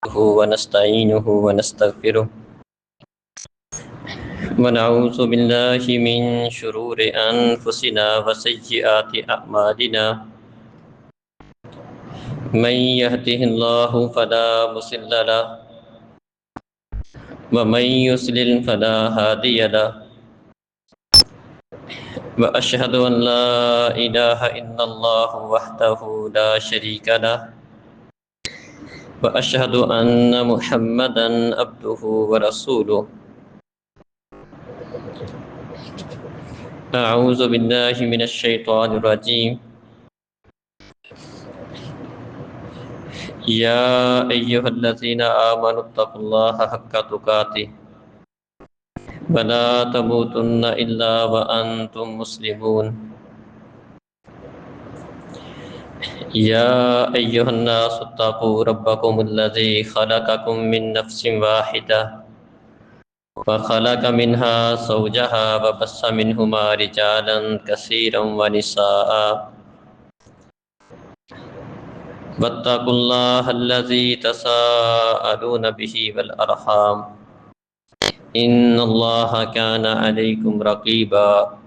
ونستعينه ونستغفره ونعوذ بالله من شرور أنفسنا وسيئات أعمالنا من يهده الله فلا مضل له ومن يضلل فلا هادي له وأشهد أن لا إله إلا الله وحده لا شريك له وأشهد أن محمدا عبده ورسوله أعوذ بالله من الشيطان الرجيم يا أيها الذين آمنوا اتقوا الله حق تقاته ولا تموتن إلا وأنتم مسلمون يا أيها الناس اتقوا ربكم الذي خلقكم من نفس واحدة وخلق منها زوجها وبث منهما رجالا كثيرا ونساء واتقوا الله الذي تساءلون به والأرحام إن الله كان عليكم رقيبا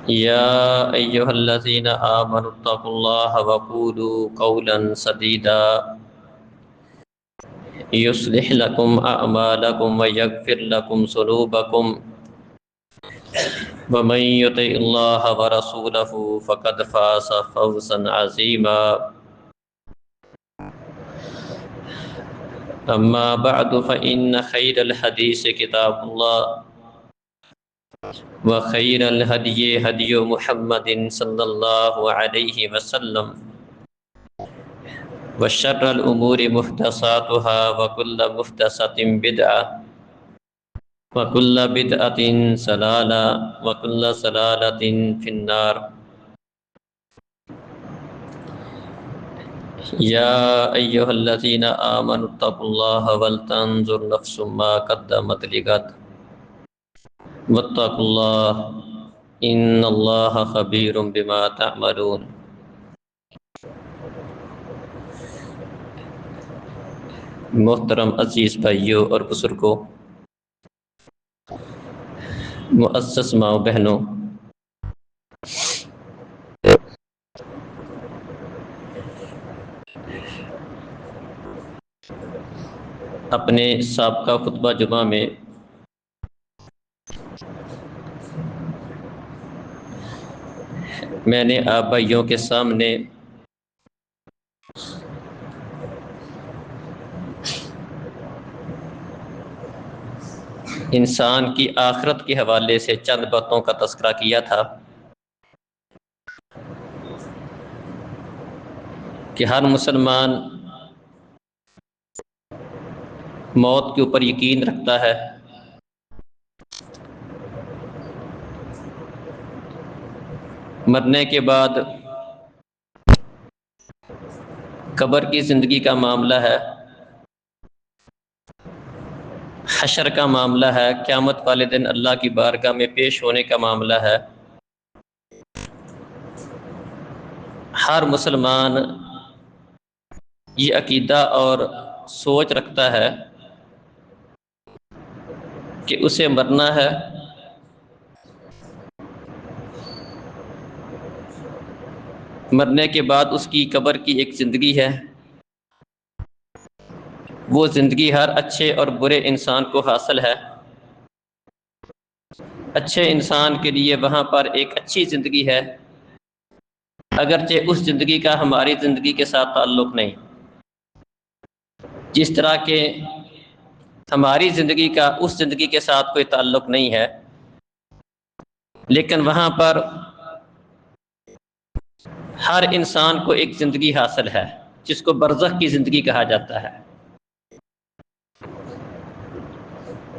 يا أيها الذين آمنوا اتقوا الله وقولوا قولا سديدا يصلح لكم أعمالكم ويغفر لكم ذنوبكم ومن يطع الله ورسوله فقد فاز فوزا عظيما أما بعد فإن خير الحديث كتاب الله وخير الهدي هدي محمد صلى الله عليه وسلم وشر الأمور محدثاتها وكل محدثة بدعة وكل بدعة ضلالة وكل ضلالة في النار يا أيها الذين آمنوا اتقوا الله ولتنظر نفس ما قدمت لغد واتقوا الله إن الله خبير بما تعملون محترم عزیز بھائیوں اور بزرگوں، معزز ماؤں بہنوں، اپنے سابقہ خطبہ جمعہ میں میں نے آپ بھائیوں کے سامنے انسان کی آخرت کے حوالے سے چند باتوں کا تذکرہ کیا تھا کہ ہر مسلمان موت کے اوپر یقین رکھتا ہے، مرنے کے بعد قبر کی زندگی کا معاملہ ہے، حشر کا معاملہ ہے، قیامت والے دن اللہ کی بارگاہ میں پیش ہونے کا معاملہ ہے۔ ہر مسلمان یہ عقیدہ اور سوچ رکھتا ہے کہ اسے مرنا ہے، مرنے کے بعد اس کی قبر کی ایک زندگی ہے، وہ زندگی ہر اچھے اور برے انسان کو حاصل ہے۔ اچھے انسان کے لیے وہاں پر ایک اچھی زندگی ہے، اگرچہ اس زندگی کا ہماری زندگی کے ساتھ تعلق نہیں، جس طرح کہ ہماری زندگی کا اس زندگی کے ساتھ کوئی تعلق نہیں ہے، لیکن وہاں پر ہر انسان کو ایک زندگی حاصل ہے جس کو برزخ کی زندگی کہا جاتا ہے،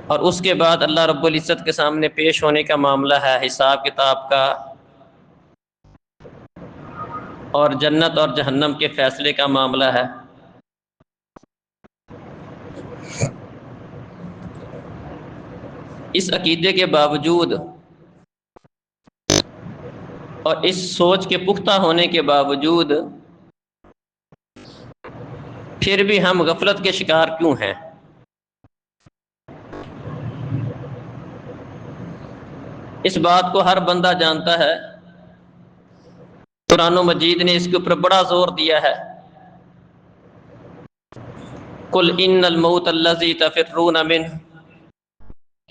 اور اس کے بعد اللہ رب العزت کے سامنے پیش ہونے کا معاملہ ہے، حساب کتاب کا اور جنت اور جہنم کے فیصلے کا معاملہ ہے۔ اس عقیدے کے باوجود اور اس سوچ کے پختہ ہونے کے باوجود پھر بھی ہم غفلت کے شکار کیوں ہیں؟ اس بات کو ہر بندہ جانتا ہے، قرآن مجید نے اس کے اوپر بڑا زور دیا ہے۔ قل ان الموت الذی تفرون منہ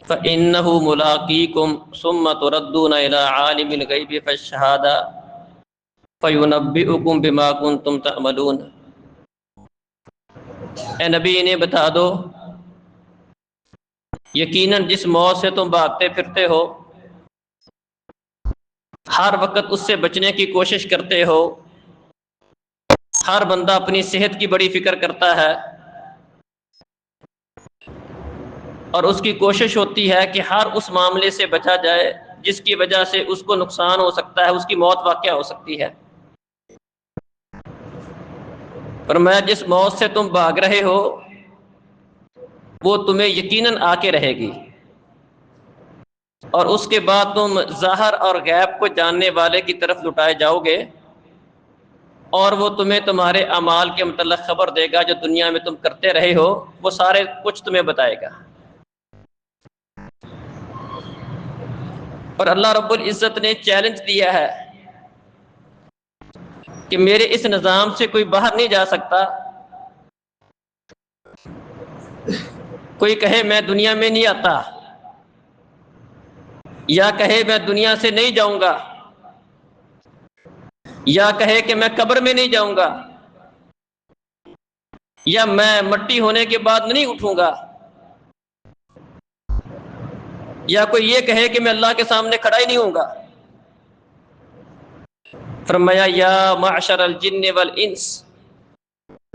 فإنہ ملاقیکم ثم تردون الی عالم الغیب فالشہادہ فینبئکم بما کنتم تعملون۔ اے نبی انہیں بتا دو، یقیناً جس موت سے تم بھاگتے پھرتے ہو، ہر وقت اس سے بچنے کی کوشش کرتے ہو، ہر بندہ اپنی صحت کی بڑی فکر کرتا ہے، اور اس کی کوشش ہوتی ہے کہ ہر اس معاملے سے بچا جائے جس کی وجہ سے اس کو نقصان ہو سکتا ہے، اس کی موت واقع ہو سکتی ہے۔ فرمایا جس موت سے تم بھاگ رہے ہو وہ تمہیں یقیناً آ کے رہے گی، اور اس کے بعد تم ظاہر اور غیب کو جاننے والے کی طرف لٹائے جاؤ گے، اور وہ تمہیں تمہارے اعمال کے متعلق خبر دے گا جو دنیا میں تم کرتے رہے ہو، وہ سارے کچھ تمہیں بتائے گا۔ اور اللہ رب العزت نے چیلنج دیا ہے کہ میرے اس نظام سے کوئی باہر نہیں جا سکتا۔ کوئی کہے میں دنیا میں نہیں آتا، یا کہے میں دنیا سے نہیں جاؤں گا، یا کہے کہ میں قبر میں نہیں جاؤں گا، یا میں مٹی ہونے کے بعد نہیں اٹھوں گا، یا کوئی یہ کہے کہ میں اللہ کے سامنے کھڑا ہی نہیں ہوں گا۔ فرمایا یا معشر الجن والانس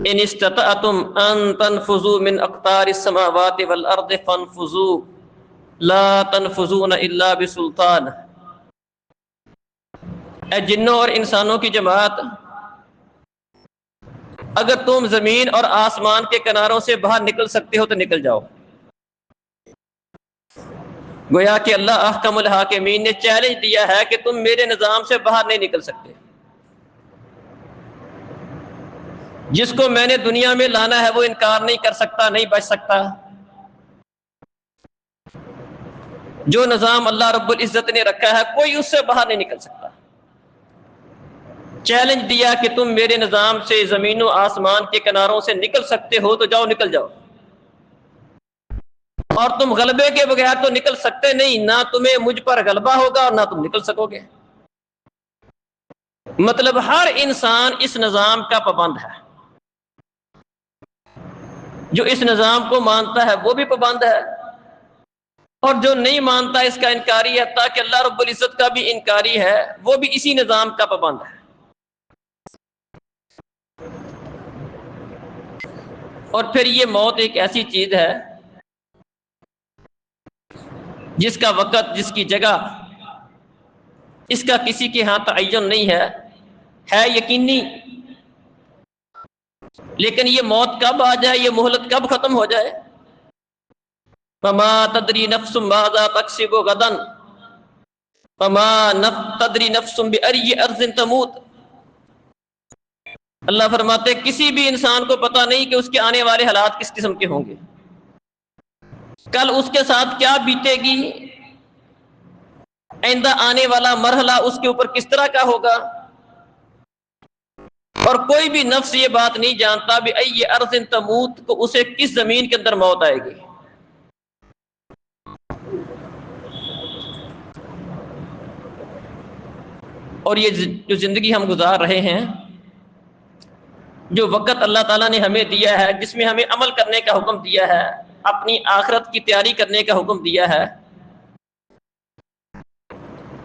ان استطعتم ان تنفذوا من اقطار السماوات والارض فانفذوا لا تنفذون الا بسلطان۔ اے جنوں اور انسانوں کی جماعت، اگر تم زمین اور آسمان کے کناروں سے باہر نکل سکتے ہو تو نکل جاؤ۔ گویا کہ اللہ احکم الحاکمین نے چیلنج دیا ہے کہ تم میرے نظام سے باہر نہیں نکل سکتے۔ جس کو میں نے دنیا میں لانا ہے وہ انکار نہیں کر سکتا، نہیں بچ سکتا۔ جو نظام اللہ رب العزت نے رکھا ہے کوئی اس سے باہر نہیں نکل سکتا۔ چیلنج دیا کہ تم میرے نظام سے زمین و آسمان کے کناروں سے نکل سکتے ہو تو جاؤ، نکل جاؤ، اور تم غلبے کے بغیر تو نکل سکتے نہیں، نہ تمہیں مجھ پر غلبہ ہوگا اور نہ تم نکل سکو گے۔ مطلب ہر انسان اس نظام کا پابند ہے، جو اس نظام کو مانتا ہے وہ بھی پابند ہے، اور جو نہیں مانتا اس کا انکاری ہے، تاکہ اللہ رب العزت کا بھی انکاری ہے، وہ بھی اسی نظام کا پابند ہے۔ اور پھر یہ موت ایک ایسی چیز ہے جس کا وقت، جس کی جگہ، اس کا کسی کے ہاں تعین نہیں ہے یقینی، لیکن یہ موت کب آ جائے، یہ مہلت کب ختم ہو جائے، فما تدری نفس ماذا تکسب غدا فما تدری نفس بأی ارض تموت۔ اللہ فرماتے کسی بھی انسان کو پتہ نہیں کہ اس کے آنے والے حالات کس قسم کے ہوں گے، کل اس کے ساتھ کیا بیتے گی، آئندہ آنے والا مرحلہ اس کے اوپر کس طرح کا ہوگا، اور کوئی بھی نفس یہ بات نہیں جانتا بأی ارض تموت کو اسے کس زمین کے اندر موت آئے گی۔ اور یہ جو زندگی ہم گزار رہے ہیں، جو وقت اللہ تعالیٰ نے ہمیں دیا ہے، جس میں ہمیں عمل کرنے کا حکم دیا ہے، اپنی آخرت کی تیاری کرنے کا حکم دیا ہے،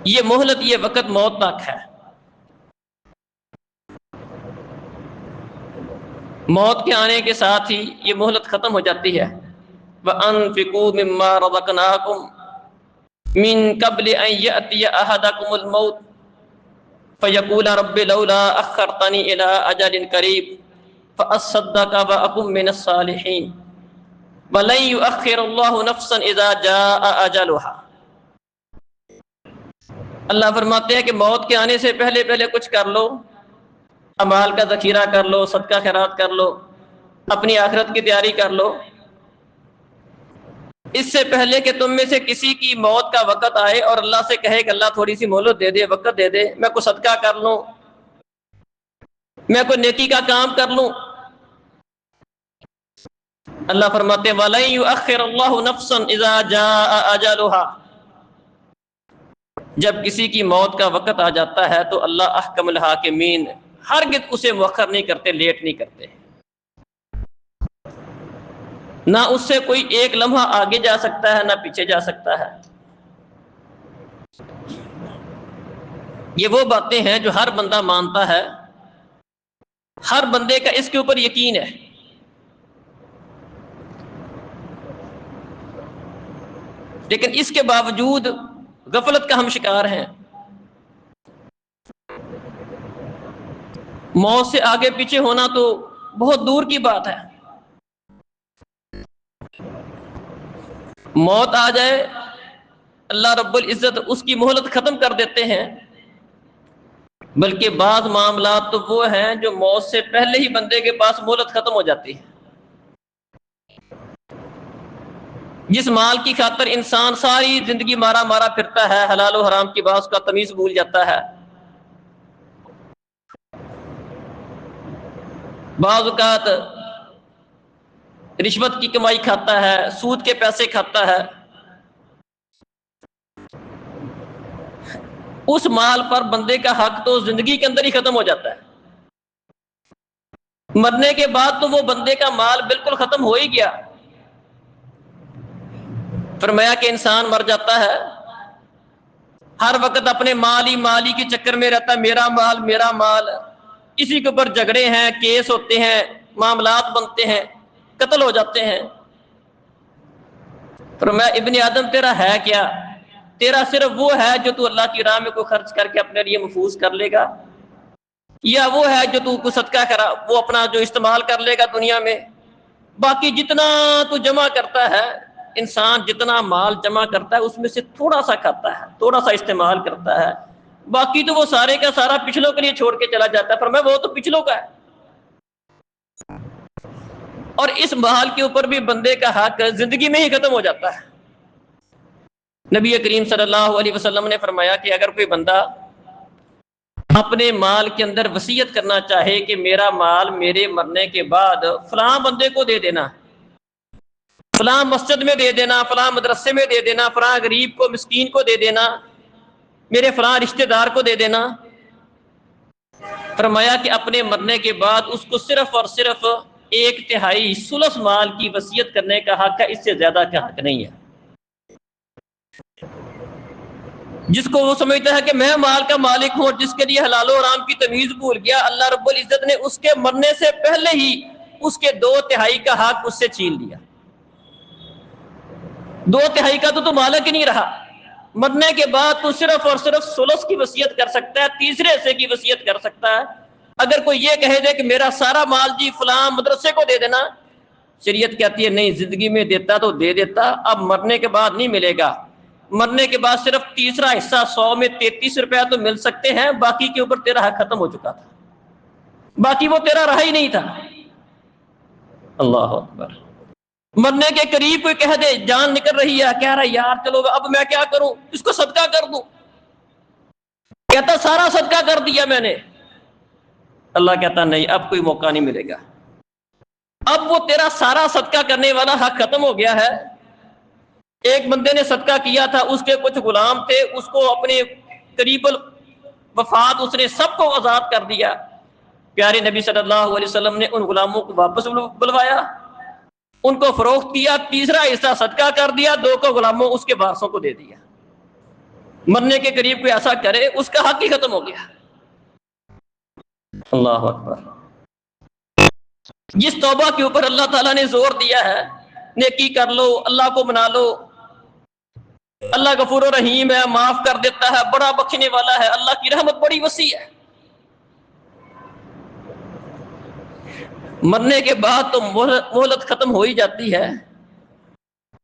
یہ مہلت، یہ وقت موت تک ہے۔ موت کے آنے کے ساتھ ہی یہ مہلت ختم ہو جاتی ہے۔ وَأَنفِقُوا مِمَّا رَزَقْنَاكُمْ مِن قَبْلِ أَن يَأْتِيَ أَحَدَكُمُ الْمَوْتُ فَيَقُولَ رَبِّ لَوْلَا أَخَّرْتَنِي إِلَىٰ أَجَلٍ قَرِيبٍ فَأَصَّدَّقَ وَأَكُن مِّنَ الصَّالِحِينَ وَلَن يُؤَخِّرَ اللَّهُ نَفْسًا إِذَا جَاءَ أَجَلُهَا۔ اللہ فرماتے ہیں کہ موت کے آنے سے پہلے کچھ کر لو، اعمال کا ذخیرہ کر لو، صدقہ خیرات کر لو، اپنی آخرت کی تیاری کر لو، اس سے پہلے کہ تم میں سے کسی کی موت کا وقت آئے اور اللہ سے کہے کہ اللہ تھوڑی سی مہلت دے دے، وقت دے دے، میں کوئی صدقہ کر لوں، میں کوئی نیکی کا کام کر لوں۔ اللہ فرماتے وَلَن يُؤَخِّرَ اللَّهُ نَفْسًا إِذَا جَاءَ أَجَلُهَا، جب کسی کی موت کا وقت آ جاتا ہے تو اللہ احکم الحاکمین، ہرگز اسے مؤخر نہیں کرتے، لیٹ نہیں کرتے، نہ اس سے کوئی ایک لمحہ آگے جا سکتا ہے نہ پیچھے جا سکتا ہے۔ یہ وہ باتیں ہیں جو ہر بندہ مانتا ہے، ہر بندے کا اس کے اوپر یقین ہے، لیکن اس کے باوجود غفلت کا ہم شکار ہیں۔ موت سے آگے پیچھے ہونا تو بہت دور کی بات ہے، موت آ جائے اللہ رب العزت اس کی مہلت ختم کر دیتے ہیں، بلکہ بعض معاملات تو وہ ہیں جو موت سے پہلے ہی بندے کے پاس مہلت ختم ہو جاتی ہے۔ جس مال کی خاطر انسان ساری زندگی مارا مارا پھرتا ہے، حلال و حرام کی بات کا تمیز بھول جاتا ہے، بعض اوقات رشوت کی کمائی کھاتا ہے، سود کے پیسے کھاتا ہے، اس مال پر بندے کا حق تو زندگی کے اندر ہی ختم ہو جاتا ہے، مرنے کے بعد تو وہ بندے کا مال بالکل ختم ہو ہی گیا۔ فرمایا کہ انسان مر جاتا ہے، ہر وقت اپنے مالی کے چکر میں رہتا ہے، میرا مال میرا مال، اسی کے اوپر جھگڑے ہیں، کیس ہوتے ہیں، معاملات بنتے ہیں، قتل ہو جاتے ہیں۔ فرمایا ابن آدم تیرا ہے کیا؟ تیرا صرف وہ ہے جو تو اللہ کی راہ میں کوئی خرچ کر کے اپنے لیے محفوظ کر لے گا، یا وہ ہے جو تو کوئی صدقہ کرا وہ اپنا جو استعمال کر لے گا دنیا میں، باقی جتنا تو جمع کرتا ہے، انسان جتنا مال جمع کرتا ہے اس میں سے تھوڑا سا کھاتا ہے، تھوڑا سا استعمال کرتا ہے، باقی تو وہ سارے کا سارا پچھلوں کے لیے چھوڑ کے چلا جاتا ہے۔ فرمایا وہ تو پچھلوں کا ہے، اور اس مال کے اوپر بھی بندے کا حق زندگی میں ہی ختم ہو جاتا ہے۔ نبی کریم صلی اللہ علیہ وسلم نے فرمایا کہ اگر کوئی بندہ اپنے مال کے اندر وصیت کرنا چاہے کہ میرا مال میرے مرنے کے بعد فلاں بندے کو دے دینا، فلاں مسجد میں دے دینا، فلاں مدرسے میں دے دینا، فلاں غریب کو مسکین کو دے دینا، میرے فلاں رشتہ دار کو دے دینا، فرمایا کہ اپنے مرنے کے بعد اس کو صرف اور صرف 1/3 ثلث مال کی وصیت کرنے کا حق ہے، اس سے زیادہ کا حق نہیں ہے۔ جس کو وہ سمجھتا ہے کہ میں مال کا مالک ہوں، جس کے لیے حلال و حرام کی تمیز بھول گیا، اللہ رب العزت نے اس کے مرنے سے پہلے ہی اس کے 2/3 کا حق اس سے چھین لیا۔ 2/3 کا تو مالک ہی نہیں رہا، مرنے کے بعد تو صرف اور صرف ثلث کی وصیت کر سکتا ہے، تیسرے حصے کی وصیت کر سکتا ہے۔ اگر کوئی یہ کہے دے کہ میرا سارا مال جی فلاں مدرسے کو دے دینا، شریعت کہتی ہے نہیں، زندگی میں دیتا تو دے دیتا، اب مرنے کے بعد نہیں ملے گا، مرنے کے بعد صرف تیسرا حصہ 100 میں 33 روپیہ تو مل سکتے ہیں، باقی کے اوپر تیرا حق ختم ہو چکا تھا، باقی وہ تیرا رہا ہی نہیں تھا۔ اللہ اکبر۔ مرنے کے قریب کوئی کہہ دے، جان نکل رہی ہے، کہہ رہا یار چلو اب میں کیا کروں، اس کو صدقہ کر دوں، کہتا سارا صدقہ کر دیا میں نے، اللہ کہتا نہیں، اب کوئی موقع نہیں ملے گا، اب وہ تیرا سارا صدقہ کرنے والا حق ختم ہو گیا ہے۔ ایک بندے نے صدقہ کیا تھا، اس کے کچھ غلام تھے، اس کو اپنے قریب الوفات اس نے سب کو آزاد کر دیا، پیارے نبی صلی اللہ علیہ وسلم نے ان غلاموں کو واپس بلوایا، ان کو فروخت کیا، تیسرا حصہ صدقہ کر دیا، 2 کو غلاموں اس کے وارثوں کو دے دیا۔ مرنے کے قریب کوئی ایسا کرے اس کا حق ہی ختم ہو گیا۔ اللہ اکبر۔ جس توبہ کے اوپر اللہ تعالیٰ نے زور دیا ہے، نیکی کر لو، اللہ کو منا لو، اللہ غفور و رحیم ہے، معاف کر دیتا ہے، بڑا بخشنے والا ہے، اللہ کی رحمت بڑی وسیع ہے، مرنے کے بعد تو مہلت ختم ہو ہی جاتی ہے۔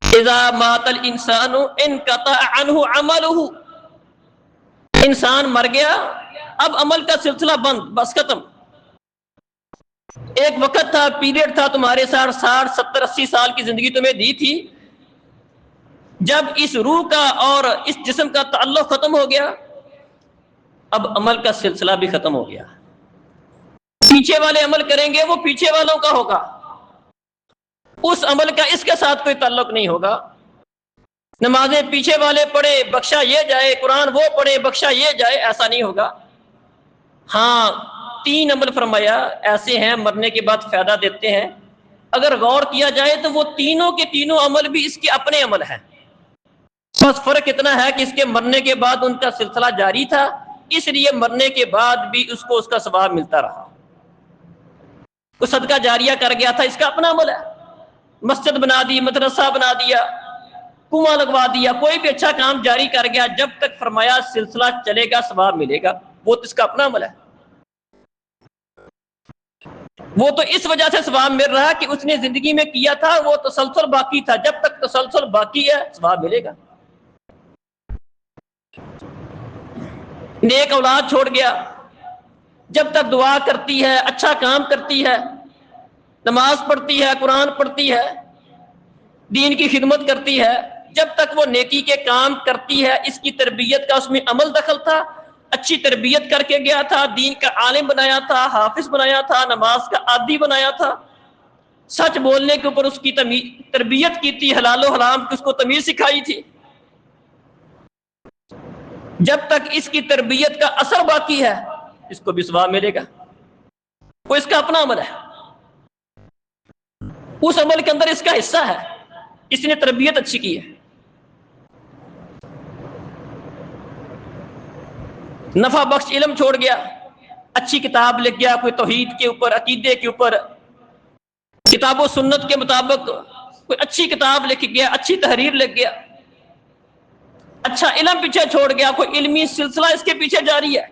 اذا مات الانسان انقطع عنہ عملہ، انسان مر گیا، اب عمل کا سلسلہ بند، بس ختم۔ ایک وقت تھا، پیریڈ تھا تمہارے ساتھ 60 70 80 سال کی زندگی تمہیں دی تھی، جب اس روح کا اور اس جسم کا تعلق ختم ہو گیا، اب عمل کا سلسلہ بھی ختم ہو گیا۔ پیچھے والے عمل کریں گے وہ پیچھے والوں کا ہوگا، اس عمل کا اس کے ساتھ کوئی تعلق نہیں ہوگا۔ نمازیں پیچھے والے پڑھے بخشا یہ جائے، قرآن وہ پڑھے بخشا یہ جائے، ایسا نہیں ہوگا۔ ہاں 3 عمل فرمایا ایسے ہیں مرنے کے بعد فائدہ دیتے ہیں، اگر غور کیا جائے تو وہ تینوں کے تینوں عمل بھی اس کے اپنے عمل ہیں، بس فرق اتنا ہے کہ اس کے مرنے کے بعد ان کا سلسلہ جاری تھا، اس لیے مرنے کے بعد بھی اس کو اس کا ثواب ملتا رہا۔ وہ صدقہ جاریہ کر گیا تھا، اس کا اپنا عمل ہے، مسجد بنا دی، مدرسہ بنا دیا، کنواں لگوا دیا، کوئی بھی اچھا کام جاری کر گیا، جب تک فرمایا سلسلہ چلے گا ثواب ملے گا، وہ تو اس کا اپنا عمل ہے۔ وہ تو اس وجہ سے ثواب مل رہا کہ اس نے زندگی میں کیا تھا، وہ تسلسل باقی تھا، جب تک تسلسل باقی ہے ثواب ملے گا۔ نیک اولاد چھوڑ گیا، جب تک دعا کرتی ہے، اچھا کام کرتی ہے، نماز پڑھتی ہے، قرآن پڑھتی ہے، دین کی خدمت کرتی ہے، جب تک وہ نیکی کے کام کرتی ہے، اس کی تربیت کا اس میں عمل دخل تھا، اچھی تربیت کر کے گیا تھا، دین کا عالم بنایا تھا، حافظ بنایا تھا، نماز کا عادی بنایا تھا، سچ بولنے کے اوپر اس کی تربیت کی تھی، حلال و حرام کی اس کو تمیز سکھائی تھی، جب تک اس کی تربیت کا اثر باقی ہے اس کو بھی ثواب ملے گا، وہ اس کا اپنا عمل ہے، اس عمل کے اندر اس کا حصہ ہے، اس نے تربیت اچھی کی ہے۔ نفع بخش علم چھوڑ گیا، اچھی کتاب لکھ گیا، کوئی توحید کے اوپر، عقیدے کے اوپر، کتاب و سنت کے مطابق کوئی اچھی کتاب لکھ گیا، اچھی تحریر لکھ گیا، اچھا علم پیچھے چھوڑ گیا، کوئی علمی سلسلہ اس کے پیچھے جاری ہے،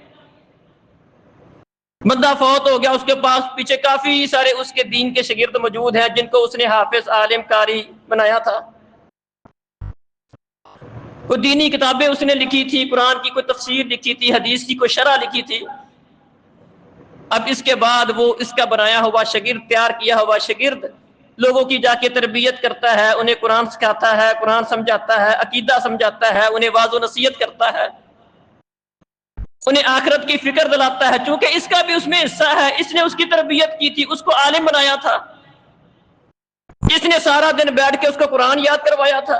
بندہ فوت ہو گیا، اس کے پاس پیچھے کافی سارے اس کے دین کے شاگرد موجود ہیں جن کو اس نے حافظ، عالم، قاری بنایا تھا، کوئی دینی کتابیں اس نے لکھی تھی، قرآن کی کوئی تفسیر لکھی تھی، حدیث کی کوئی شرح لکھی تھی، اب اس کے بعد وہ اس کا بنایا ہوا شاگرد، تیار کیا ہوا شاگرد لوگوں کی جا کے تربیت کرتا ہے، انہیں قرآن سکھاتا ہے، قرآن سمجھاتا ہے، عقیدہ سمجھاتا ہے، انہیں واعظ و نصیحت کرتا ہے، انہیں آخرت کی فکر دلاتا ہے، چونکہ اس کا بھی اس میں حصہ ہے، اس نے اس کی تربیت کی تھی، اس کو عالم بنایا تھا، اس نے سارا دن بیٹھ کے اس کو قرآن یاد کروایا تھا،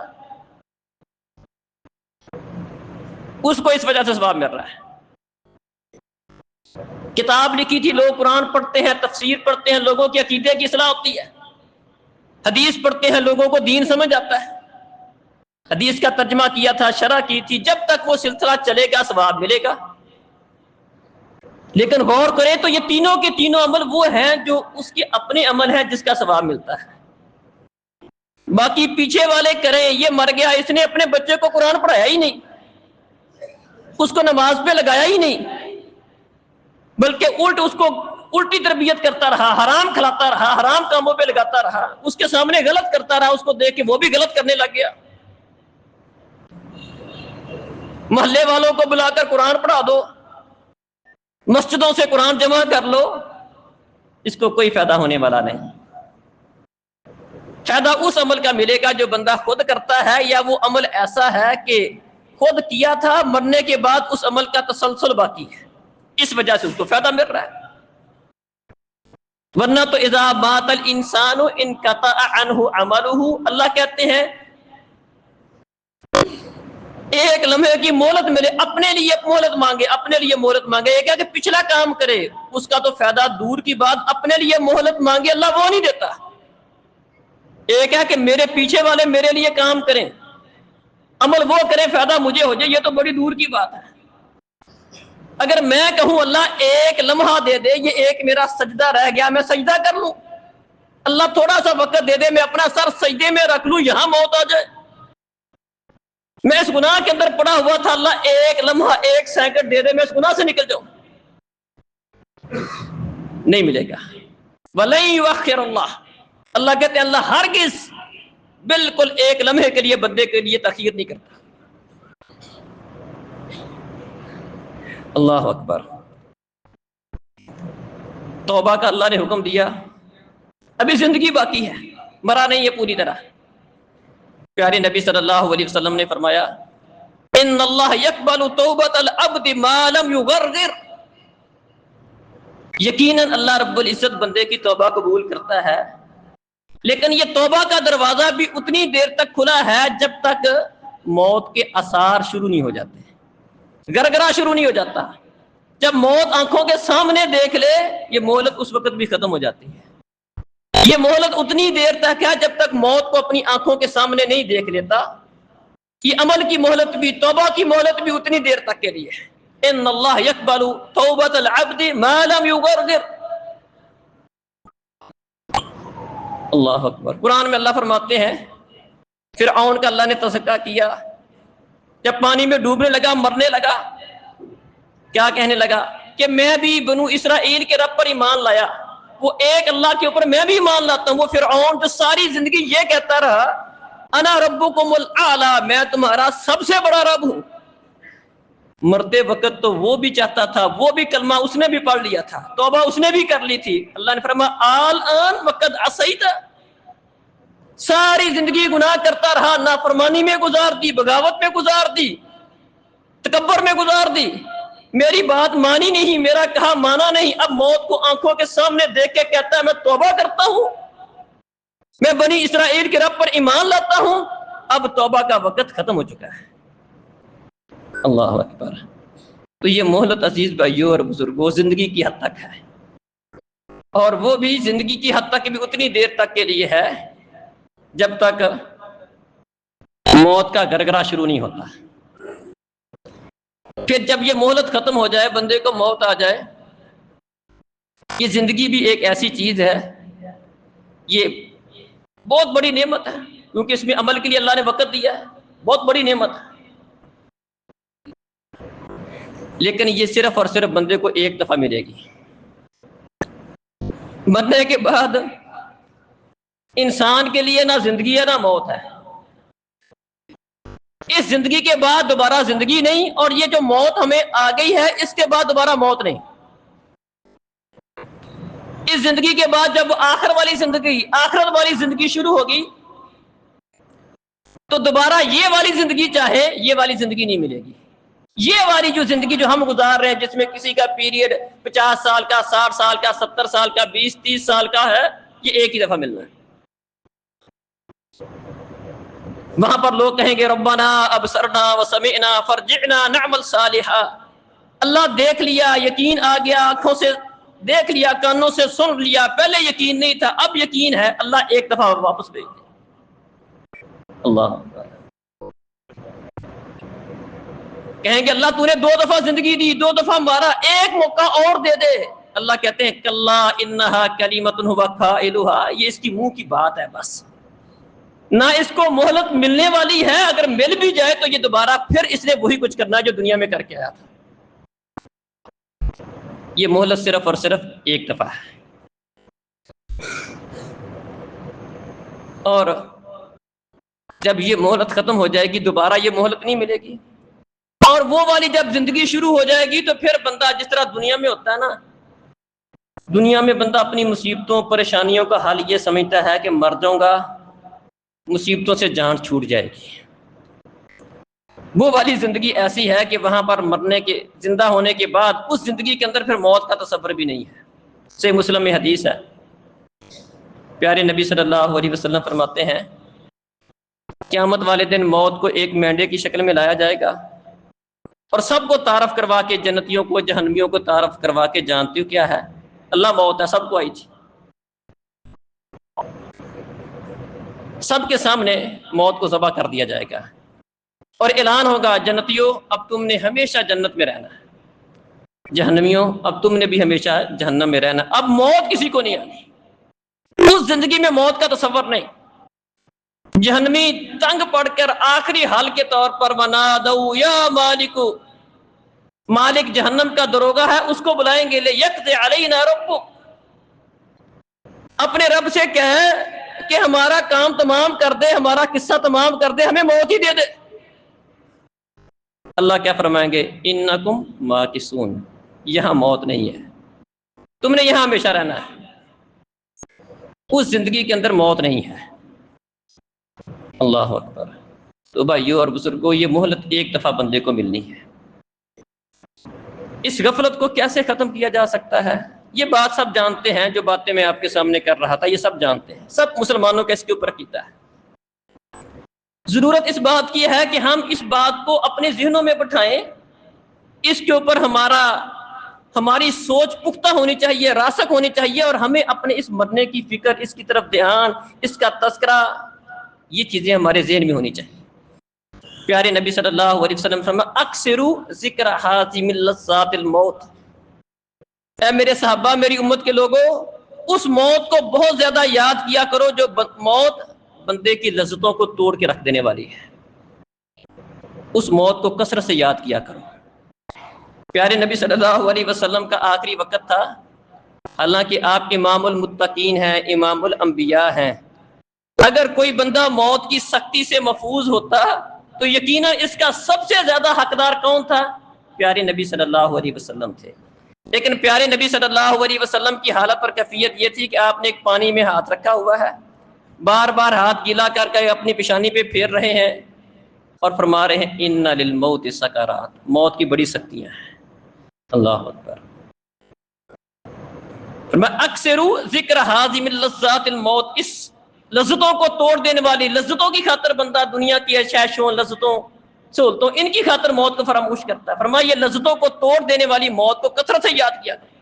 اس کو اس وجہ سے ثواب مل رہا ہے۔ کتاب لکھی تھی، لوگ قرآن پڑھتے ہیں، تفسیر پڑھتے ہیں، لوگوں کے عقیدے کی اصلاح ہوتی ہے، حدیث پڑھتے ہیں، لوگوں کو دین سمجھ آتا ہے، حدیث کا ترجمہ کیا تھا، شرح کی تھی، جب تک وہ سلسلہ چلے گا ثواب ملے گا۔ لیکن غور کریں تو یہ تینوں کے تینوں عمل وہ ہیں جو اس کے اپنے عمل ہیں جس کا ثواب ملتا ہے، باقی پیچھے والے کریں، یہ مر گیا، اس نے اپنے بچے کو قرآن پڑھایا ہی نہیں، اس کو نماز پہ لگایا ہی نہیں، بلکہ اس کو الٹی تربیت کرتا رہا، حرام کھلاتا رہا، حرام کاموں پہ لگاتا رہا، اس کے سامنے غلط کرتا رہا، اس کو دیکھ کے وہ بھی غلط کرنے لگ گیا، محلے والوں کو بلا کر قرآن پڑھا دو، مسجدوں سے قرآن جمع کر لو، اس کو کوئی فائدہ ہونے والا نہیں۔ فائدہ اس عمل کا ملے گا جو بندہ خود کرتا ہے، یا وہ عمل ایسا ہے کہ خود کیا تھا، مرنے کے بعد اس عمل کا تسلسل باقی ہے، اس وجہ سے اس کو فائدہ مل رہا ہے، ورنہ تو اذا مات الانسان انقطع عنہ عملہ، اللہ کہتے ہیں ایک لمحے کی مہلت ملے، اپنے لیے مہلت مانگے، اپنے لیے مہلت مانگے، یہ کہ پچھلا کام کرے اس کا تو فائدہ دور کی بات، اپنے لیے مہلت مانگے اللہ وہ نہیں دیتا، ایک ہے کہ میرے پیچھے والے میرے لیے کام کریں، عمل وہ کریں فائدہ مجھے ہو جائے، یہ تو بڑی دور کی بات ہے۔ اگر میں کہوں اللہ ایک لمحہ دے دے، یہ ایک میرا سجدہ رہ گیا، میں سجدہ کر لوں، اللہ تھوڑا سا وقت دے دے، میں اپنا سر سجدے میں رکھ لوں، یہاں موت آ جائے، میں اس گناہ کے اندر پڑا ہوا تھا، اللہ ایک لمحہ ایک سیکنڈ دے دے، میں اس گناہ سے نکل جاؤں، نہیں ملے گا۔ وَلَن يُؤَخِّرَ اللَّهُ، اللہ کہتے ہیں اللہ ہرگز بالکل ایک لمحے کے لیے بندے کے لیے تاخیر نہیں کرتا۔ اللہ اکبر۔ توبہ کا اللہ نے حکم دیا، ابھی زندگی باقی ہے، مرا نہیں ہے پوری طرح۔ پیارے نبی صلی اللہ علیہ وسلم نے فرمایا ان اللہ یقبل توبۃ العبد ما لم یغرغر، یقیناً اللہ رب العزت بندے کی توبہ قبول کرتا ہے، لیکن یہ توبہ کا دروازہ بھی اتنی دیر تک کھلا ہے جب تک موت کے آثار شروع نہیں ہو جاتے، گرگرا شروع نہیں ہو جاتا۔ جب موت آنکھوں کے سامنے دیکھ لے، یہ مہلت اس وقت بھی ختم ہو جاتی ہے۔ یہ مہلت اتنی دیر تک ہے جب تک موت کو اپنی آنکھوں کے سامنے نہیں دیکھ لیتا۔ یہ عمل کی مہلت بھی، توبہ کی مہلت بھی اتنی دیر تک کے لیے ہے۔ ان اللہ یقبل توبۃ العبد ما لم یغرغر۔ اللہ اکبر۔ قرآن میں اللہ فرماتے ہیں فرعون کا اللہ نے تذکرہ کیا، جب پانی میں ڈوبنے لگا، مرنے لگا، کیا کہنے لگا کہ میں بھی بنو اسرائیل کے رب پر ایمان لایا، وہ ایک اللہ کے اوپر میں بھی ایمان لاتا ہوں۔ وہ فرعون جو ساری زندگی یہ کہتا رہا انا ربکم الاعلی، میں تمہارا سب سے بڑا رب ہوں، مرتے وقت تو وہ بھی چاہتا تھا، وہ بھی کلمہ اس نے بھی پڑھ لیا تھا، توبہ اس نے بھی کر لی تھی۔ اللہ نے فرمایا الآن وقد عصیت، ساری زندگی گناہ کرتا رہا، نافرمانی میں گزار دی، بغاوت میں گزار دی، تکبر میں گزار دی، میری بات مانی نہیں، میرا کہا مانا نہیں۔ اب موت کو آنکھوں کے سامنے دیکھ کے کہتا ہے میں توبہ کرتا ہوں، میں بنی اسرائیل کے رب پر ایمان لاتا ہوں۔ اب توبہ کا وقت ختم ہو چکا ہے۔ اللہ اکبر۔ تو یہ مہلت عزیز بھائیوں اور بزرگوں زندگی کی حد تک ہے، اور وہ بھی زندگی کی حد تک بھی اتنی دیر تک کے لیے ہے جب تک موت کا گرگرا شروع نہیں ہوتا۔ پھر جب یہ مہلت ختم ہو جائے، بندے کو موت آ جائے، یہ زندگی بھی ایک ایسی چیز ہے، یہ بہت بڑی نعمت ہے، کیونکہ اس میں عمل کے لیے اللہ نے وقت دیا ہے، بہت بڑی نعمت ہے، لیکن یہ صرف اور صرف بندے کو ایک دفعہ ملے گی۔ مرنے کے بعد انسان کے لیے نہ زندگی ہے نہ موت ہے۔ اس زندگی کے بعد دوبارہ زندگی نہیں، اور یہ جو موت ہمیں آ گئی ہے اس کے بعد دوبارہ موت نہیں۔ اس زندگی کے بعد جب آخرت والی زندگی شروع ہوگی تو دوبارہ یہ والی زندگی چاہے یہ والی زندگی نہیں ملے گی۔ یہ والی جو زندگی جو ہم گزار رہے ہیں، جس میں کسی کا پیریڈ 50 سال کا، 60 سال کا، 70 سال کا، 20-30 سال کا ہے، یہ ایک ہی دفعہ ملنا ہے۔ وہاں پر لوگ کہیں گے ربنا ابصرنا وسمعنا فرجعنا نعمل صالحا، اللہ دیکھ لیا، یقین آ گیا، آنکھوں سے دیکھ لیا، کانوں سے سن لیا، پہلے یقین نہیں تھا، اب یقین ہے، اللہ ایک دفعہ واپس بھیج دے۔ اللہ کہیں گے اللہ تو نے 2 دفعہ زندگی دی، 2 دفعہ مارا، ایک موقع اور دے دے۔ اللہ کہتے ہیں کلا انہا کلمۃ ھو قائلھا، یہ اس کی منہ کی بات ہے، بس نہ اس کو مہلت ملنے والی ہے، اگر مل بھی جائے تو یہ دوبارہ پھر اس نے وہی کچھ کرنا ہے جو دنیا میں کر کے آیا تھا۔ یہ مہلت صرف اور صرف ایک دفعہ ہے، اور جب یہ مہلت ختم ہو جائے گی دوبارہ یہ مہلت نہیں ملے گی، اور وہ والی جب زندگی شروع ہو جائے گی تو پھر بندہ جس طرح دنیا میں ہوتا ہے نا، دنیا میں بندہ اپنی مصیبتوں پریشانیوں کا حال یہ سمجھتا ہے کہ مر جاؤں گا، مصیبتوں سے جان چھوٹ جائے گی۔ وہ والی زندگی ایسی ہے کہ وہاں پر مرنے کے، زندہ ہونے کے بعد اس زندگی کے اندر پھر موت کا تصور بھی نہیں ہے۔ صحیح مسلم میں حدیث ہے، پیارے نبی صلی اللہ علیہ وسلم فرماتے ہیں قیامت والے دن موت کو ایک مینڈے کی شکل میں لایا جائے گا، اور سب کو تعارف کروا کے، جنتیوں کو جہنمیوں کو تعارف کروا کے، جانتی ہو کیا ہے؟ اللہ موت ہے، سب کو آئی تھی۔ سب کے سامنے موت کو ذبح کر دیا جائے گا، اور اعلان ہوگا جنتیوں اب تم نے ہمیشہ جنت میں رہنا ہے، جہنمیوں اب تم نے بھی ہمیشہ جہنم میں رہنا ہے۔ اب موت کسی کو نہیں آنی، اس زندگی میں موت کا تصور نہیں۔ جہنمی تنگ پڑ کر آخری حال کے طور پر وَنَادَوْا يَا مَالِكُ، مالک جہنم کا دروگا ہے، اس کو بلائیں گے، لِيَقْضِ عَلَيْنَا رَبُّكَ، اپنے رب سے کہے کہ ہمارا کام تمام کر دے، ہمارا قصہ تمام کر دے، ہمیں موت ہی دے دے۔ اللہ کیا فرمائیں گے؟ اِنَّكُمْ مَاكِثُونَ، یہاں موت نہیں ہے، تم نے یہاں ہمیشہ رہنا ہے، اس زندگی کے اندر موت نہیں ہے۔ اللہ اکبر۔ تو بھائیوں اور بزرگوں، یہ مہلت ایک دفعہ بندے کو ملنی ہے۔ اس غفلت کو کیسے ختم کیا جا سکتا ہے؟ یہ بات سب جانتے ہیں، جو باتیں میں آپ کے سامنے کر رہا تھا یہ سب جانتے ہیں، سب مسلمانوں کا اس کے اوپر عقیدہ ہے۔ ضرورت اس بات کی ہے کہ ہم اس بات کو اپنے ذہنوں میں بٹھائیں، اس کے اوپر ہماری سوچ پختہ ہونی چاہیے، راسخ ہونی چاہیے، اور ہمیں اپنے اس مرنے کی فکر، اس کی طرف دھیان، اس کا تذکرہ، یہ چیزیں ہمارے ذہن میں ہونی چاہیے۔ پیارے نبی صلی اللہ علیہ وسلم فرمایا اکثروا ذکر حازم لذات الموت، اے میرے صحابہ، میری امت کے لوگوں، اس موت کو بہت زیادہ یاد کیا کرو جو موت بندے کی لذتوں کو توڑ کے رکھ دینے والی ہے۔ اس موت کو کثرت سے یاد کیا کرو۔ پیارے نبی صلی اللہ علیہ وسلم کا آخری وقت تھا، حالانکہ آپ امام المتقین ہیں، امام الانبیاء ہیں۔ اگر کوئی بندہ موت کی سختی سے محفوظ ہوتا تو یقیناً اس کا سب سے زیادہ حقدار کون تھا؟ پیارے نبی صلی اللہ علیہ وسلم تھے۔ لیکن پیارے نبی صلی اللہ علیہ وسلم کی حالت پر کیفیت یہ تھی کہ آپ نے ایک پانی میں ہاتھ رکھا ہوا ہے، بار بار ہاتھ گیلا کر کے اپنی پیشانی پہ پھیر رہے ہیں اور فرما رہے ہیں ان للموت سکرات، موت کی بڑی سختیاں ہیں۔ اللہ اکبر۔ فرمایا اکثروا ذکر حازم لذات الموت، اس لذتوں کو توڑ دینے والی، لذتوں کی خاطر بندہ دنیا کی عیشوں، لذتوں، سہولتوں، ان کی خاطر موت کو فراموش کرتا ہے۔ فرمایا یہ لذتوں کو توڑ دینے والی موت کو کثرت سے یاد کیا کریں۔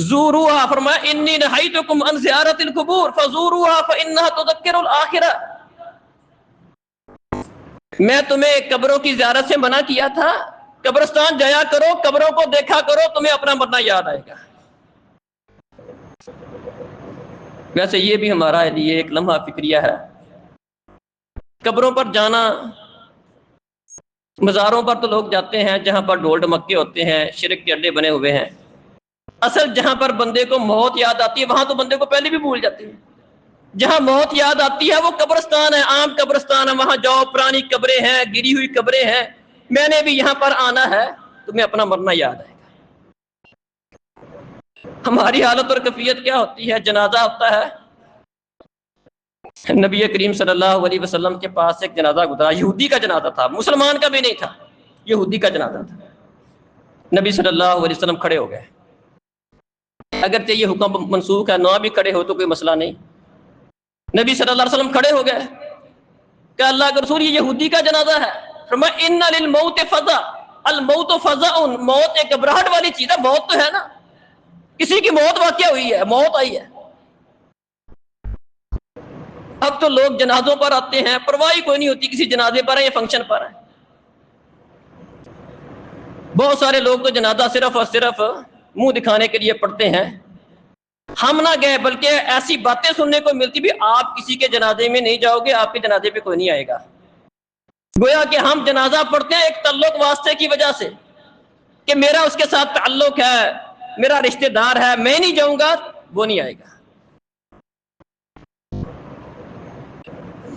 زوروها، فرمایا انی نہیتکم عن زیارت القبور فزوروها فانها تذکر الاخرہ، میں تمہیں قبروں کی زیارت سے منع کیا تھا، قبرستان جایا کرو، قبروں کو دیکھا کرو، تمہیں اپنا مرنا یاد آئے گا۔ ویسے یہ بھی ہمارا لیے ایک لمحہ فکریہ ہے، قبروں پر جانا، مزاروں پر تو لوگ جاتے ہیں جہاں پر ڈھول ڈمکے ہوتے ہیں، شرک کے اڈے بنے ہوئے ہیں۔ اصل جہاں پر بندے کو موت یاد آتی ہے وہاں تو بندے کو پہلے بھی بھول جاتی ہے۔ جہاں موت یاد آتی ہے وہ قبرستان ہے، عام قبرستان ہے، وہاں جاؤ، پرانی قبریں ہیں، گری ہوئی قبریں ہیں، میں نے بھی یہاں پر آنا ہے، تمہیں اپنا مرنا یاد آئے گا۔ ہماری حالت اور کیفیت کیا ہوتی ہے؟ جنازہ ہوتا ہے، نبی کریم صلی اللہ علیہ وسلم کے پاس ایک جنازہ گزرا، یہودی کا جنازہ تھا، مسلمان کا بھی نہیں تھا، یہودی کا جنازہ تھا۔ نبی صلی اللہ علیہ وسلم کھڑے ہو گئے، اگرچہ یہ حکم منسوخ ہے، نہ بھی کھڑے ہو تو کوئی مسئلہ نہیں۔ نبی صلی اللہ علیہ وسلم کھڑے ہو گئے کہ اللہ کے رسول یہ یہودی کا جنازہ ہے۔ فرمایا ان للموت فزع، الموت فزع، موت ایک گھبراہٹ والی چیز ہے، موت تو ہے نا، کسی کی موت واقع ہوئی ہے، موت آئی ہے۔ اب تو لوگ جنازوں پر آتے ہیں، پرواہ کوئی نہیں ہوتی کسی جنازے پر ہے یا فنکشن پر ہے۔ بہت سارے لوگ تو جنازہ صرف اور صرف منہ دکھانے کے لیے پڑھتے ہیں۔ ہم نہ گئے بلکہ ایسی باتیں سننے کو ملتی بھی، آپ کسی کے جنازے میں نہیں جاؤ گے، آپ کے جنازے پہ کوئی نہیں آئے گا۔ گویا کہ ہم جنازہ پڑھتے ہیں ایک تعلق واسطے کی وجہ سے کہ میرا اس کے ساتھ تعلق ہے، میرا رشتہ دار ہے، میں نہیں جاؤں گا وہ نہیں آئے گا۔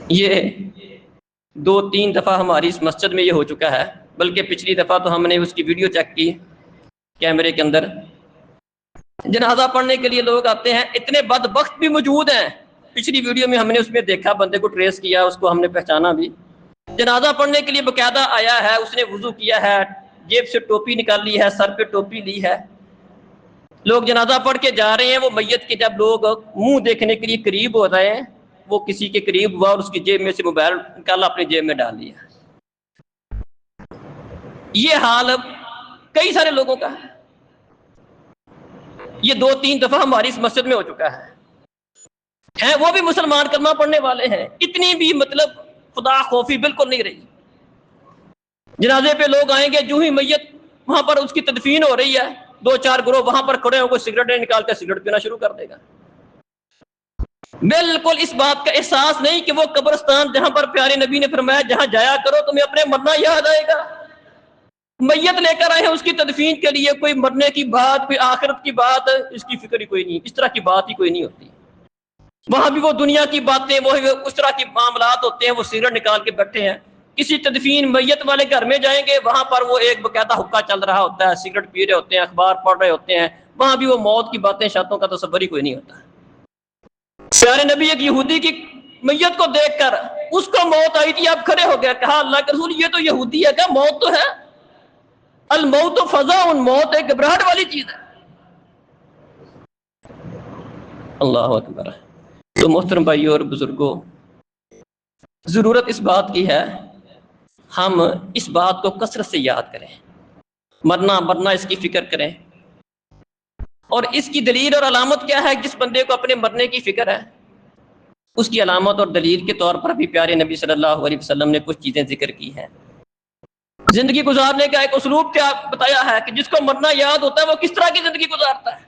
یہ 2-3 دفعہ ہماری اس مسجد میں یہ ہو چکا ہے، بلکہ پچھلی دفعہ تو ہم نے اس کی ویڈیو چیک کی کیمرے کے اندر۔ جنازہ پڑھنے کے لیے لوگ آتے ہیں، اتنے بدبخت بھی موجود ہیں، پچھلی ویڈیو میں ہم نے اس میں دیکھا، بندے کو ٹریس کیا، اس کو ہم نے پہچانا بھی۔ جنازہ پڑھنے کے لیے باقاعدہ آیا ہے، اس نے وضو کیا ہے، جیب سے ٹوپی نکال لی ہے، سر پہ ٹوپی لی ہے، لوگ جنازہ پڑھ کے جا رہے ہیں۔ وہ میت کے جب لوگ منہ دیکھنے کے لیے قریب ہو رہے ہیں، وہ کسی کے قریب ہوا اور اس کی جیب میں سے موبائل نکالا، اپنی جیب میں ڈال لیا۔ یہ حال اب کئی سارے لوگوں کا ہے، یہ 2-3 دفعہ ہماری اس مسجد میں ہو چکا ہے، وہ بھی مسلمان کلمہ پڑھنے والے ہیں، اتنی بھی مطلب خدا خوفی بالکل نہیں رہی۔ جنازے پہ لوگ آئیں گے، جو ہی میت وہاں پر اس کی تدفین ہو رہی ہے، 2-4 گروہ وہاں پر کھڑے ہو، کوئی سگریٹیں نکال کے سگریٹ پینا شروع کر دے گا۔ بالکل اس بات کا احساس نہیں کہ وہ قبرستان جہاں پر پیارے نبی نے فرمایا جہاں جایا کرو تمہیں اپنے مرنا یاد آئے گا، میت لے کر آئے ہیں اس کی تدفین کے لیے، کوئی مرنے کی بات، کوئی آخرت کی بات، اس کی فکر ہی کوئی نہیں، اس طرح کی بات ہی کوئی نہیں ہوتی۔ وہاں بھی وہ دنیا کی باتیں، وہ اس طرح کی معاملات ہوتے ہیں، وہ سگریٹ نکال کے بیٹھے ہیں، کسی تدفین میت والے گھر میں جائیں گے، وہاں پر وہ ایک باقاعدہ حقہ چل رہا ہوتا ہے، سگریٹ پی رہے ہوتے ہیں، اخبار پڑھ رہے ہوتے ہیں، وہاں بھی وہ موت کی باتیں شاتوں کا تصور ہی کوئی نہیں ہوتا۔ پیارے نبی ایک یہودی کی میت کو دیکھ کر، اس کو موت آئی تھی، اب کھڑے ہو گیا، کہا اللہ کے رسول یہ تو یہودی ہے، کیا موت تو ہے؟ الموت فضا، موت ایک گھبراہٹ والی چیز ہے۔ اللہ اکبر۔ تو محترم بھائیوں اور بزرگوں، ضرورت اس بات کی ہے ہم اس بات کو کثرت سے یاد کریں، مرنا اس کی فکر کریں۔ اور اس کی دلیل اور علامت کیا ہے؟ جس بندے کو اپنے مرنے کی فکر ہے، اس کی علامت اور دلیل کے طور پر بھی پیارے نبی صلی اللہ علیہ وسلم نے کچھ چیزیں ذکر کی ہیں۔ زندگی گزارنے کا ایک اسلوب کیا بتایا ہے کہ جس کو مرنا یاد ہوتا ہے وہ کس طرح کی زندگی گزارتا ہے۔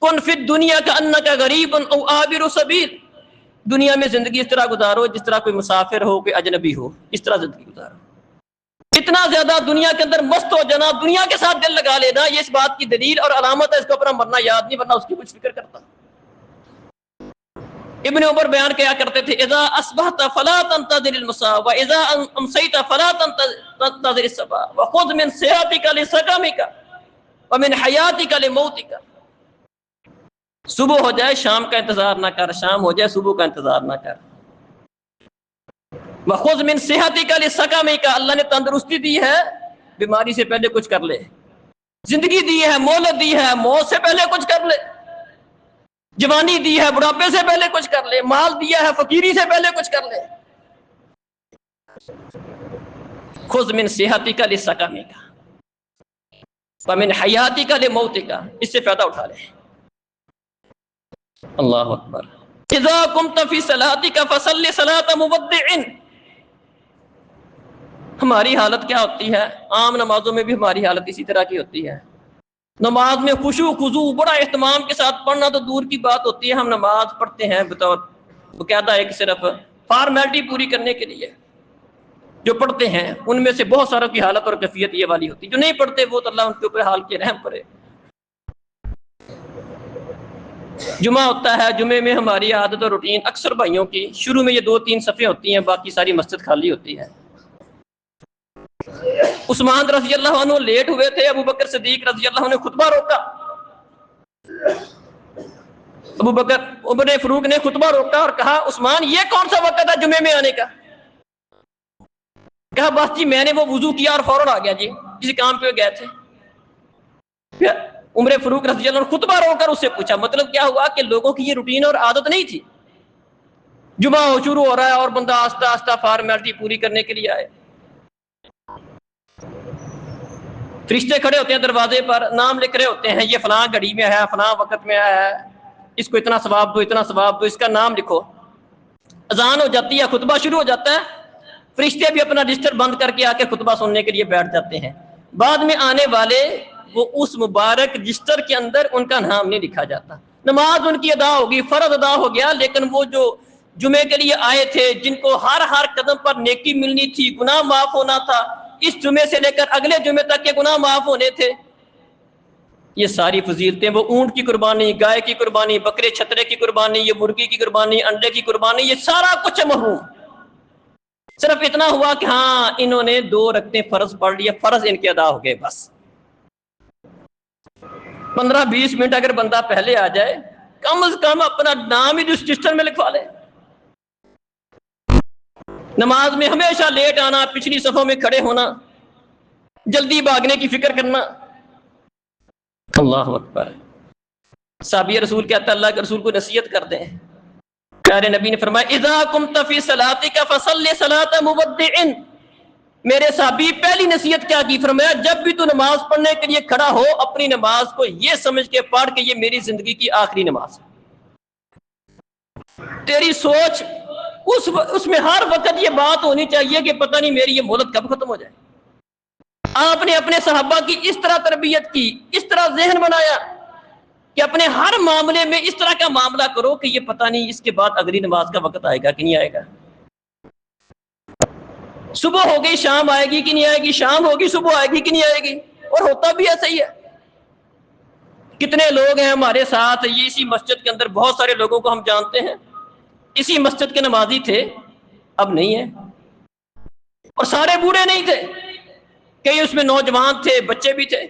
کن فی الدنیا کانک غریب او عابر سبیل، دنیا میں زندگی اس طرح گزارو جس طرح کوئی مسافر ہو، کوئی اجنبی ہو، اس طرح زندگی گزارو۔ اتنا زیادہ دنیا کے اندر مست ہو جانا، دنیا کے ساتھ دل لگا لینا، یہ اس بات کی دلیل اور علامت ہے اس کو اپنا مرنا یاد نہیں، ورنہ اس کی کچھ فکر کرتا۔ ابن عمر بیان کیا کرتے تھے، اذا اصبحت فلا تنتظر المساء واذا امسيت فلا تنتظر الصباح وخذ من صحتك لسقمك ومن حياتك لموتك۔ صبح ہو جائے شام کا انتظار نہ کر، شام ہو جائے صبح کا انتظار نہ کر۔ وخذ من صحتك لسقمك، اللہ نے تندرستی دی ہے، بیماری سے پہلے کچھ کر لے۔ زندگی دی ہے، مہلت دی ہے، موت سے پہلے کچھ کر لے۔ جوانی دی ہے، بڑھاپے سے پہلے کچھ کر لے۔ مال دیا ہے، فقیری سے پہلے کچھ کر لے۔ خذ من صحتک لسقمک ومن حیاتک لموتک، اس سے فائدہ اٹھا لے۔ اللہ اکبر۔ اذا قمت فی صلاتک فصل صلاۃ مودع، ہماری حالت کیا ہوتی ہے؟ عام نمازوں میں بھی ہماری حالت اسی طرح کی ہوتی ہے۔ نماز میں خشوع خضوع بڑا اہتمام کے ساتھ پڑھنا تو دور کی بات ہوتی ہے، ہم نماز پڑھتے ہیں بطور باقاعدہ ایک صرف فارمیلٹی پوری کرنے کے لیے۔ جو پڑھتے ہیں ان میں سے بہت ساروں کی حالت اور کیفیت یہ والی ہوتی ہے، جو نہیں پڑھتے وہ تو اللہ ان کے اوپر حال کے رحم کرے۔ جمعہ ہوتا ہے، جمعے میں ہماری عادت اور روٹین اکثر بھائیوں کی شروع میں یہ 2-3 صفیں ہوتی ہیں، باقی ساری مسجد خالی ہوتی ہے۔ عثمان رضی اللہ عنہ لیٹ ہوئے تھے، ابو بکر صدیق رضی اللہ عنہ نے خطبہ روکا۔ ابو بکر عمر فاروق نے خطبہ روکا اور کہا عثمان یہ کون سا وقت ہے جمعے میں آنے کا؟ کہا بس جی میں نے وہ وضو کیا اور فوراً آ گیا جی، کسی کام پہ گئے تھے۔ عمر فاروق رضی اللہ عنہ خطبہ روک کر اس سے پوچھا، مطلب کیا ہوا کہ لوگوں کی یہ روٹین اور عادت نہیں تھی، جمعہ شروع ہو رہا ہے اور بندہ آہستہ آہستہ فارمیلٹی پوری کرنے کے لیے آئے۔ فرشتے کھڑے ہوتے ہیں دروازے پر، نام لکھ رہے ہوتے ہیں، یہ فلاں گھڑی میں ہے، فلاں وقت میں آیا ہے، اس کو اتنا ثواب دو، اتنا ثواب دو، اس کا نام لکھو۔ اذان ہو جاتی ہے، خطبہ شروع ہو جاتا ہے، فرشتے بھی اپنا رجسٹر بند کر کے آ کے خطبہ سننے کے لیے بیٹھ جاتے ہیں۔ بعد میں آنے والے وہ اس مبارک رجسٹر کے اندر ان کا نام نہیں لکھا جاتا۔ نماز ان کی ادا ہوگی، فرض ادا ہو گیا، لیکن وہ جو جمعے کے لیے آئے تھے، جن کو ہر قدم پر نیکی ملنی تھی، گناہ معاف ہونا تھا، اس جمعے سے لے کر اگلے جمعے تک کے گناہ معاف ہونے تھے، یہ ساری فضیلتیں، وہ اونٹ کی قربانی، گائے کی قربانی، بکرے چھترے کی قربانی، یہ مرغی کی قربانی، انڈے کی قربانی، یہ سارا کچھ محروم۔ صرف اتنا ہوا کہ ہاں انہوں نے 2 رکعتیں فرض پڑھ لیے، فرض ان کے ادا ہو گئے بس۔ 15-20 منٹ اگر بندہ پہلے آ جائے، کم از کم اپنا نام ہی رجسٹر میں لکھوا لے۔ نماز میں ہمیشہ لیٹ آنا، پچھلی صفوں میں کھڑے ہونا، جلدی بھاگنے کی فکر کرنا۔ اللہ اکبر۔ صحابی رسول کہتا ہے اللہ کے رسول کو نصیحت کر دیں، پیارے نبی نے فرمایا اذا قمت فی صلاتک فصلی صلاۃ مودع، میرے صحابی پہلی نصیحت کیا کی؟ فرمایا جب بھی تو نماز پڑھنے کے لیے کھڑا ہو، اپنی نماز کو یہ سمجھ کے پڑھ کہ یہ میری زندگی کی آخری نماز ہے۔ تیری سوچ اس میں ہر وقت یہ بات ہونی چاہیے کہ پتہ نہیں میری یہ مہلت کب ختم ہو جائے۔ آپ نے اپنے صحابہ کی اس طرح تربیت کی، اس طرح ذہن بنایا کہ اپنے ہر معاملے میں اس طرح کا معاملہ کرو کہ یہ پتہ نہیں اس کے بعد اگلی نماز کا وقت آئے گا کہ نہیں آئے گا۔ صبح ہوگی شام آئے گی کہ نہیں آئے گی، شام ہوگی صبح آئے گی کہ نہیں آئے گی، اور ہوتا بھی ایسا ہی ہے۔ کتنے لوگ ہیں ہمارے ساتھ، یہ اسی مسجد کے اندر بہت سارے لوگوں کو ہم جانتے ہیں، اسی مسجد کے نمازی تھے، اب نہیں ہے۔ اور سارے بوڑھے نہیں تھے، کئی اس میں نوجوان تھے، بچے بھی تھے۔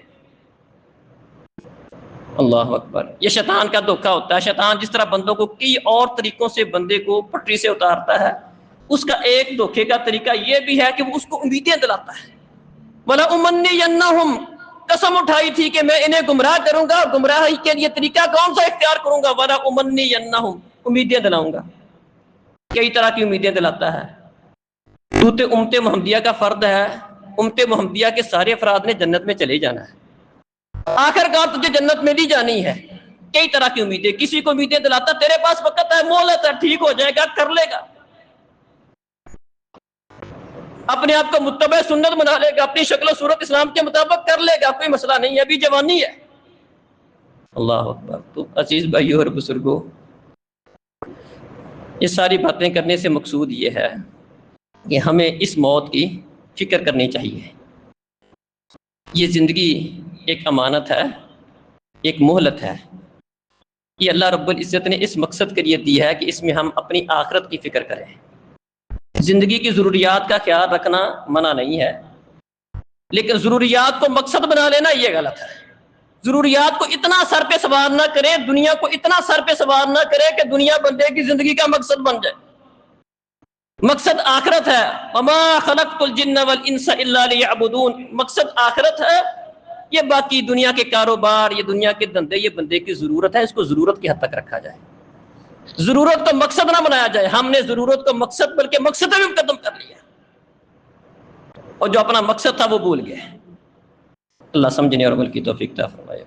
اللہ اکبر، یہ شیطان کا دھوکہ ہوتا ہے۔ شیطان جس طرح بندوں کو کئی اور طریقوں سے بندے کو پٹری سے اتارتا ہے، اس کا ایک دھوکے کا طریقہ یہ بھی ہے کہ وہ اس کو امیدیں دلاتا ہے۔ وَلَأُمَنِّيَنَّهُمْ، قسم اٹھائی تھی کہ میں انہیں گمراہ کروں گا، گمراہی کے لیے طریقہ کون سا اختیار کروں گا؟ وَلَأُمَنِّيَنَّهُمْ، امیدیں دلاؤں گا۔ کئی طرح کی امیدیں دلاتا ہے۔ تو امت محمدیہ کا فرد ہے، امت محمدیہ کے سارے افراد نے جنت میں چلے جانا ہے، آخر کار تجھے جنت میں نہیں جانی ہے۔ کئی طرح کی امیدیں، کسی کو امیدیں دلاتا تیرے پاس وقت ہے، مہلت ہے، ٹھیک ہو جائے گا، کر لے گا، اپنے آپ کو متبع سنت بنا لے گا، اپنی شکل و صورت اسلام کے مطابق کر لے گا، کوئی مسئلہ نہیں ہے، ابھی جوانی ہے۔ اللہ اکبر۔ تو عزیز بھائیو اور بزرگوں، یہ ساری باتیں کرنے سے مقصود یہ ہے کہ ہمیں اس موت کی فکر کرنی چاہیے۔ یہ زندگی ایک امانت ہے، ایک مہلت ہے۔ یہ اللہ رب العزت نے اس مقصد کے لیے دی ہے کہ اس میں ہم اپنی آخرت کی فکر کریں۔ زندگی کی ضروریات کا خیال رکھنا منع نہیں ہے، لیکن ضروریات کو مقصد بنا لینا یہ غلط ہے۔ ضروریات کو اتنا سر پہ سوار نہ کرے، دنیا کو اتنا سر پہ سوار نہ کرے کہ دنیا بندے کی زندگی کا مقصد بن جائے۔ مقصد آخرت ہے۔ وما خلقت الجن والانس الا ليعبدون، مقصد آخرت ہے۔ یہ باقی دنیا کے کاروبار، یہ دنیا کے دھندے، یہ بندے کی ضرورت ہے، اس کو ضرورت کی حد تک رکھا جائے، ضرورت کو مقصد نہ بنایا جائے۔ ہم نے ضرورت کو مقصد بلکہ مقصد میں مقدم کر لیا، اور جو اپنا مقصد تھا وہ بھول گئے۔ اللہ سمجھنے اور عمل کی توفیق عطا فرمائے۔